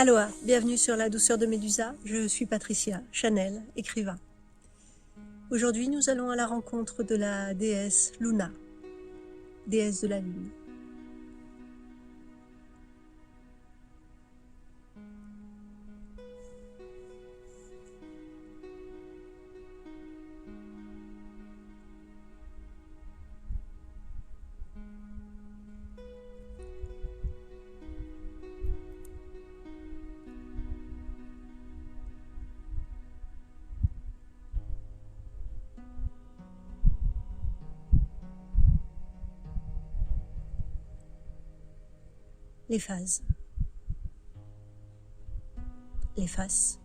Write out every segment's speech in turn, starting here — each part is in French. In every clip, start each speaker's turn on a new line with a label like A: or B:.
A: Aloha, bienvenue sur La Douceur de Médusa, je suis Patricia Chanel, écrivain. Aujourd'hui nous allons à la rencontre de la déesse Luna, déesse de la lune. Les phases, les faces,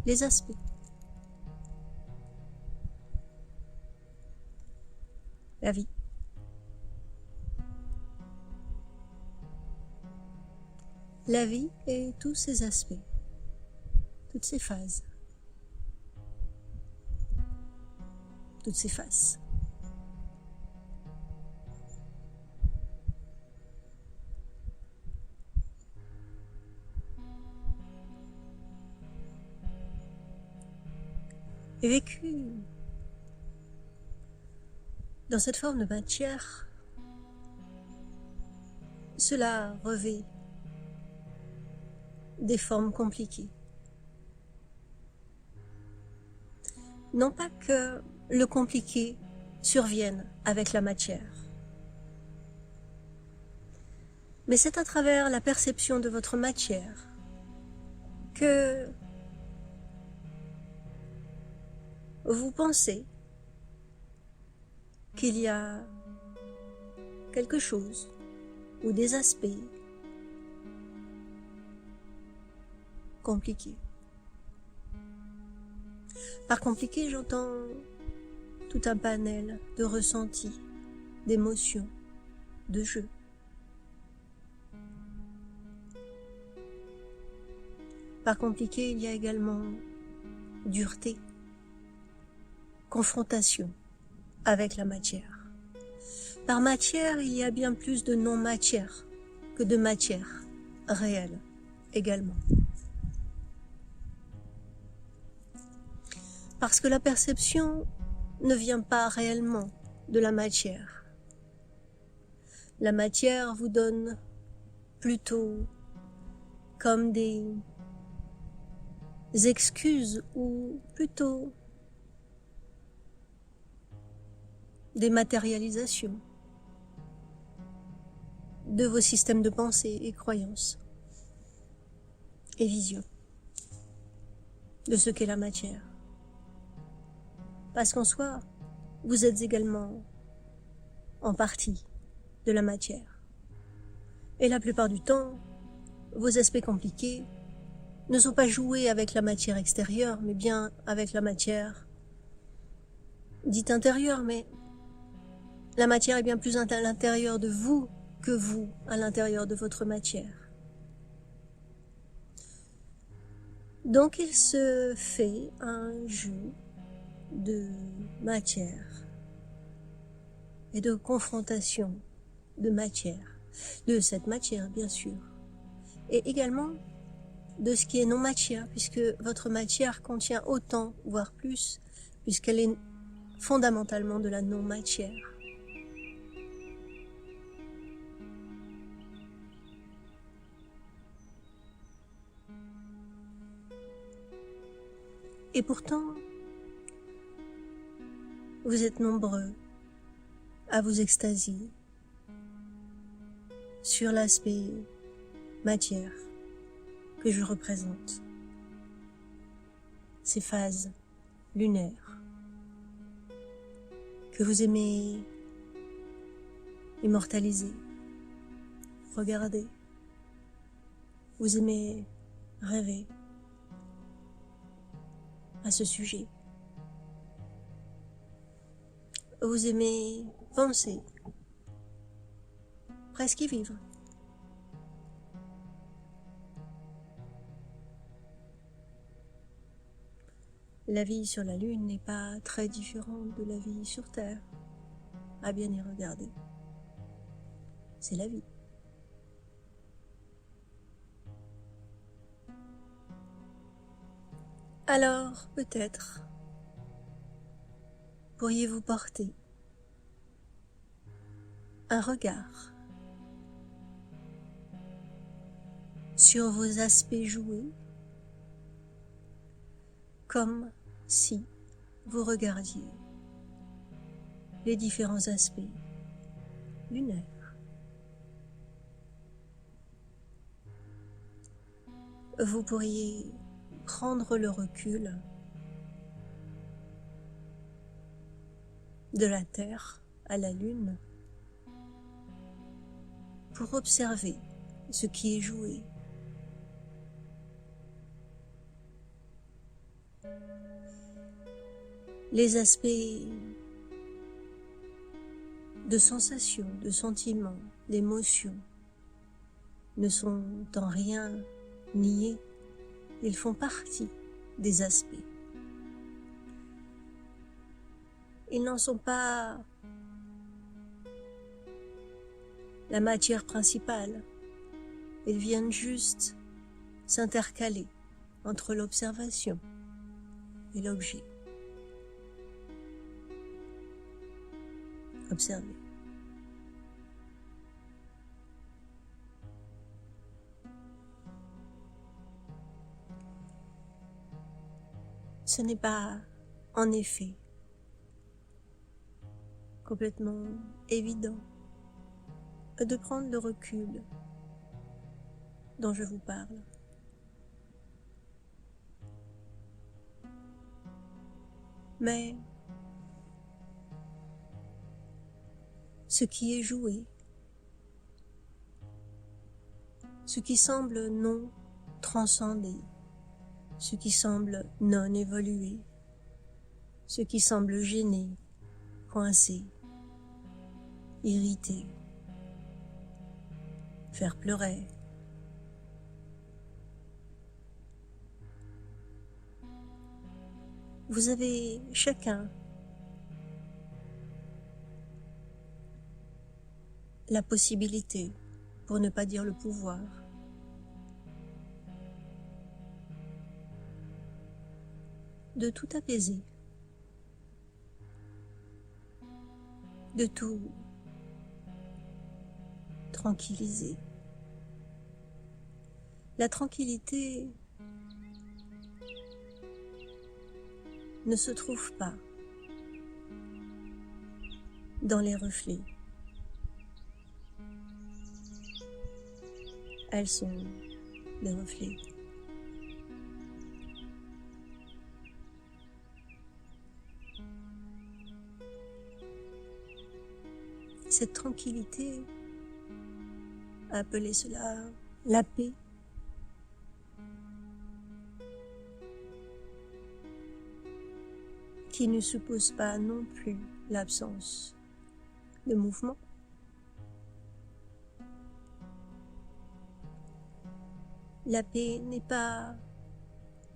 A: les aspects. La vie. La vie et tous ses aspects, toutes ses phases, toutes ses faces. Et vécu dans cette forme de matière, cela revêt des formes compliquées. Non pas que le compliqué survienne avec la matière, mais c'est à travers la perception de votre matière que vous pensez qu'il y a quelque chose ou des aspects compliqués. Par compliqué, j'entends tout un panel de ressentis, d'émotions, de jeux. Par compliqué, il y a également dureté, confrontation avec la matière. Par matière, il y a bien plus de non-matière que de matière réelle également. Parce que la perception ne vient pas réellement de la matière. La matière vous donne plutôt comme des excuses ou plutôt des matérialisations de vos systèmes de pensée et croyances et visions de ce qu'est la matière. Parce qu'en soi, vous êtes également en partie de la matière. Et la plupart du temps, vos aspects compliqués ne sont pas joués avec la matière extérieure, mais bien avec la matière dite intérieure, mais la matière est bien plus à l'intérieur de vous que vous à l'intérieur de votre matière. Donc il se fait un jeu de matière et de confrontation de matière, de cette matière bien sûr, et également de ce qui est non-matière, puisque votre matière contient autant, voire plus, puisqu'elle est fondamentalement de la non-matière. Et pourtant, vous êtes nombreux à vous extasier sur l'aspect matière que je représente, ces phases lunaires que vous aimez immortaliser, regarder, vous aimez rêver à ce sujet. Vous aimez penser, presque y vivre. La vie sur la Lune n'est pas très différente de la vie sur Terre, à bien y regarder. C'est la vie. Alors, peut-être, pourriez-vous porter un regard sur vos aspects joués, comme si vous regardiez les différents aspects lunaires. Vous pourriez prendre le recul de la Terre à la Lune pour observer ce qui est joué. Les aspects de sensations, de sentiments, d'émotions ne sont en rien niés, ils font partie des aspects. Ils n'en sont pas la matière principale, ils viennent juste s'intercaler entre l'observation et l'objet. Observez. Ce n'est pas, en effet, complètement évident de prendre le recul dont je vous parle. Mais ce qui est joué, ce qui semble non transcendé, ce qui semble non évolué, ce qui semble gêné, coincé, irrité, faire pleurer. Vous avez chacun la possibilité, pour ne pas dire le pouvoir, de tout apaiser, de tout tranquilliser. La tranquillité ne se trouve pas dans les reflets. Elles sont les reflets. Cette tranquillité, appelez cela la paix, qui ne suppose pas non plus l'absence de mouvement. La paix n'est pas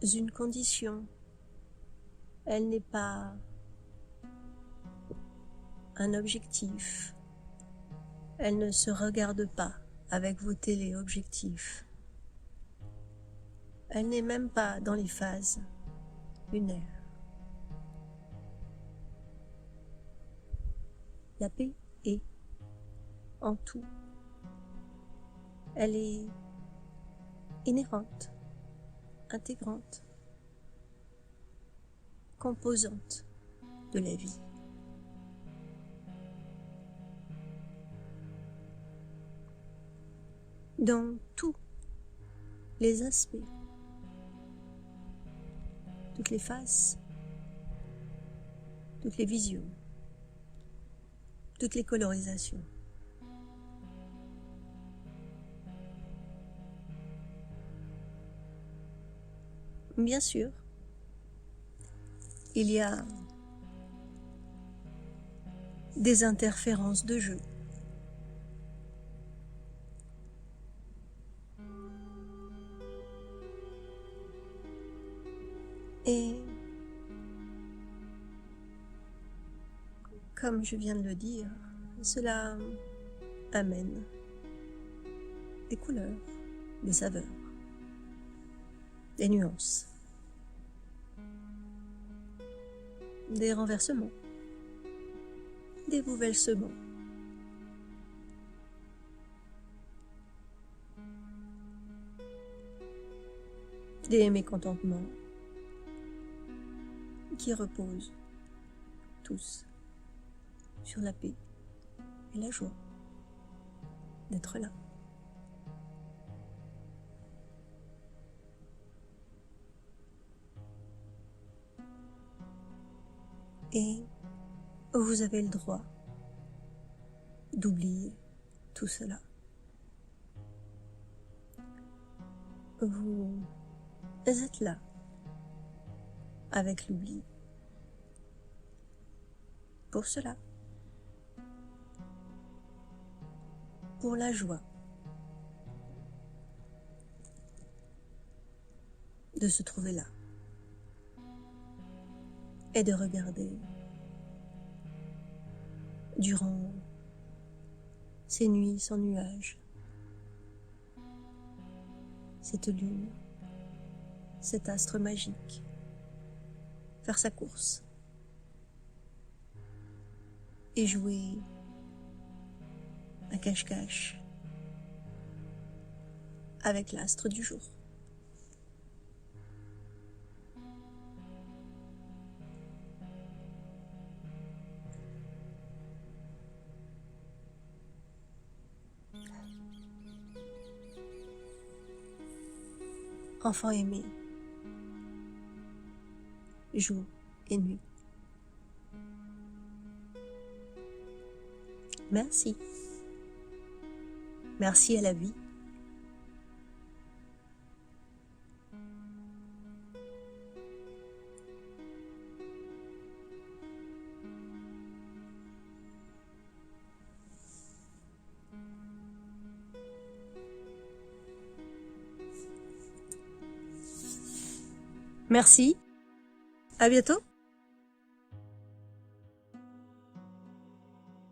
A: une condition, elle n'est pas un objectif, elle ne se regarde pas avec vos téléobjectifs, elle n'est même pas dans les phases lunaires. La paix est en tout, elle est inhérente, intégrante, composante de la vie. Dans tous les aspects, toutes les faces, toutes les visions, toutes les colorisations. Bien sûr, il y a des interférences de jeu. Et comme je viens de le dire, cela amène des couleurs, des saveurs, des nuances. des renversements, des bouleversements. Des mécontentements qui reposent tous sur la paix et la joie d'être là. Et vous avez le droit d'oublier tout cela. Vous êtes là avec l'oubli. Pour cela. Pour la joie de se trouver là et de regarder durant ces nuits sans nuages, cette lune, cet astre magique, faire sa course et jouer à cache-cache avec l'astre du jour. Enfant aimé, jour et nuit. Merci. Merci à la vie. Merci. À bientôt.